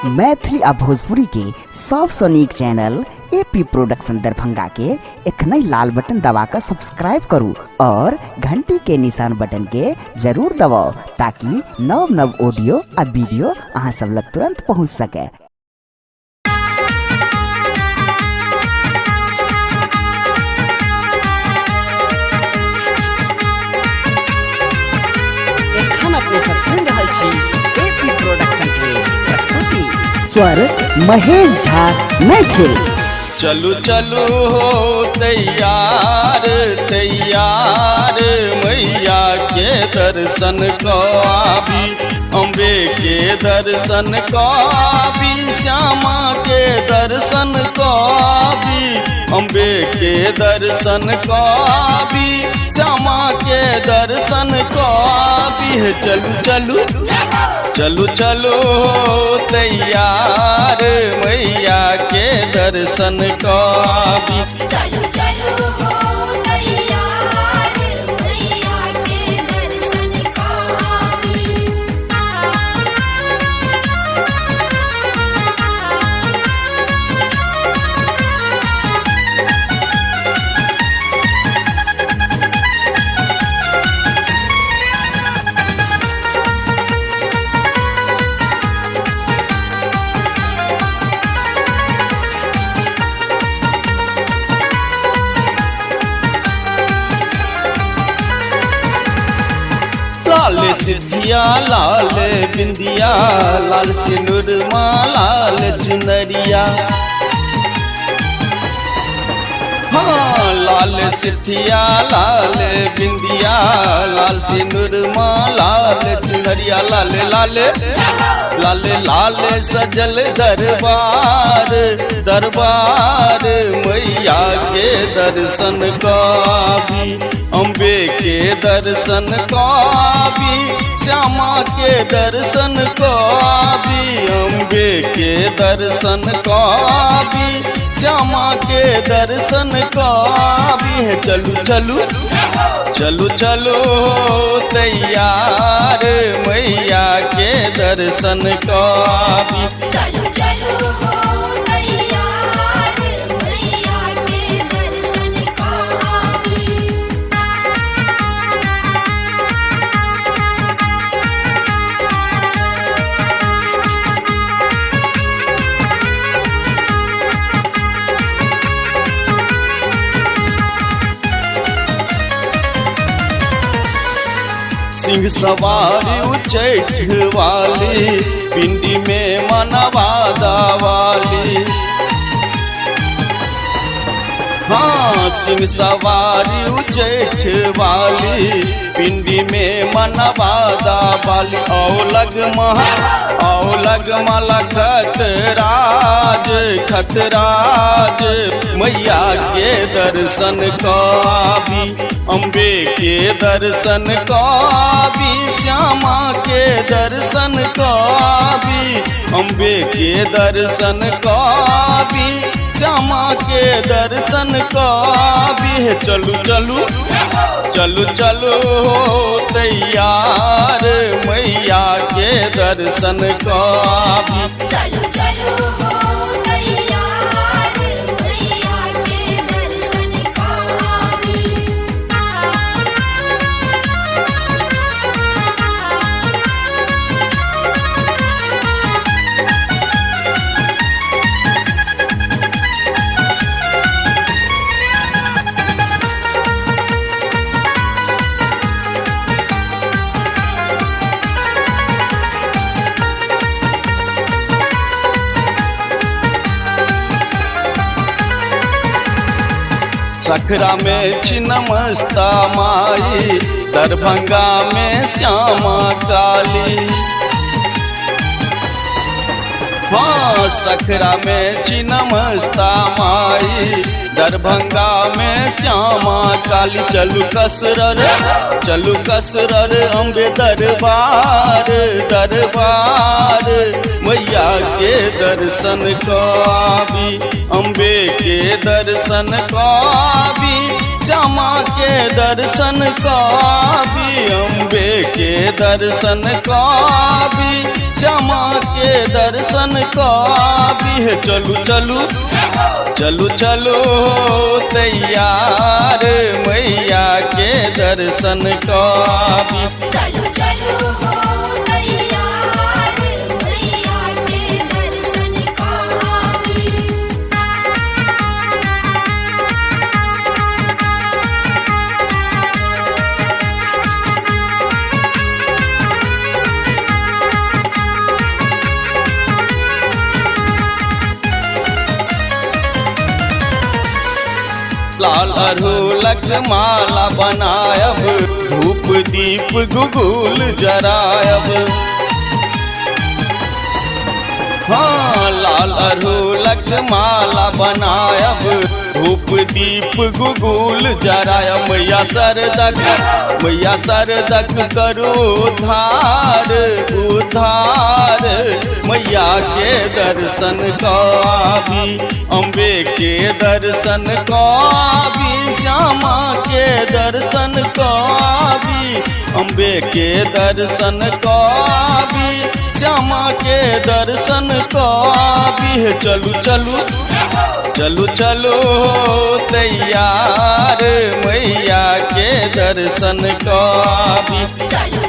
मैथिली आ भोजपुरी के सबसे नीक चैनल एपी प्रोडक्शन दरभंगा के एखनई लाल बटन दबाकर सब्सक्राइब करू और घंटी के निशान बटन के जरूर दबाओ ताकि नव नव ऑडियो आ वीडियो अहाँ सब लग तुरंत पहुँच सके। अपने सब सुन रहा छी एपी प्रोडक्शन के प्रस्तुति स्वर महेश झा मैथिल। चलू चलू हो तैयार तैयार मैया के दर्शन को आबी, अम्बे के दर्शन को आबी, श्यामा के दर्शन को आबी, अम्बे के दर्शन को आबी, श्यामा के दर्शन को आबी। चलू चलू चलू चलू तैयार मैया के दर्शन को आबी। चलू चलू हो तैयार मैया के दर्शन को आबी। लाल सिद्धिया लाल बिंदिया लाल सिनुरमा लाल चुनरिया, हाँ लाल सिद्धिया लाल बिंदिया लाल सिनुरमा लाल चुनरिया, लाल लाल लाल लाल सजल दरबार दरबार मैया के दर्शन को आबी, अम्बे के दर्शन को आबी, श्यामा के दर्शन को आबी, अम्बे के दर्शन को आबी, श्यामा के दर्शन को आबी। चलू चलू चलू चलू तैयार मैया के दर्शन को आबी। चलू चलू हो तैयार मैया के दर्शन को आबी। सिंह सवारी उचैठ वाली, पिंडी में मनवादा वाली, हाँ सिंह सवारी उचैठ वाली, पिंडी में मनवादा वाली, औ लग माला खतराज खतराज मैया के दर्शन को आबी, अम्बे के दर्शन को आबी, श्यामा के दर्शन को आबी, अम्बे के दर्शन को आबी, श्यामा के दर्शन को आबी। चलू चलू चलू चलू तैयार मैया के दर्शन को आबी। चलू चलू हो तैयार मैया के दर्शन को आबी। सखरा में छिन्नमस्ता माई, दरभंगा में श्यामा काली, हाँ सखरा में छिन्नमस्ता माई, दरभंगा में श्यामा काली। चलू कसरर अम्बे दरबार दरबार मैया के दर्शन दर्शन काबी, अम्बे के दर्शन काबी, श्यामा के दर्शन काबी, अम्बे के दर्शन काबी, श्यामा के दर्शन काबी। है चलू चलू चलू चलो तैयार मैया के दर्शन काबी। चलो चलो हो तैयार मैया के दर्शन काबी। लाल अड़हुलक माला बनायब, धूप दीप गुगुल जरायब। हाँ लाल अड़हुलक माला बनायब, धूप दीप गुगुल जरायब। मैया सरदक करो उद्धार उद्धार, मैया के दर्शन काबी, अम्बे के दर्शन काबी, श्यामा के दर्शन काबी, अम्बे के दर्शन काबी, श्यामा के दर्शन काबी। है चलू चलू चलू चलो तैयार मैया के दर्शन काबी। चलो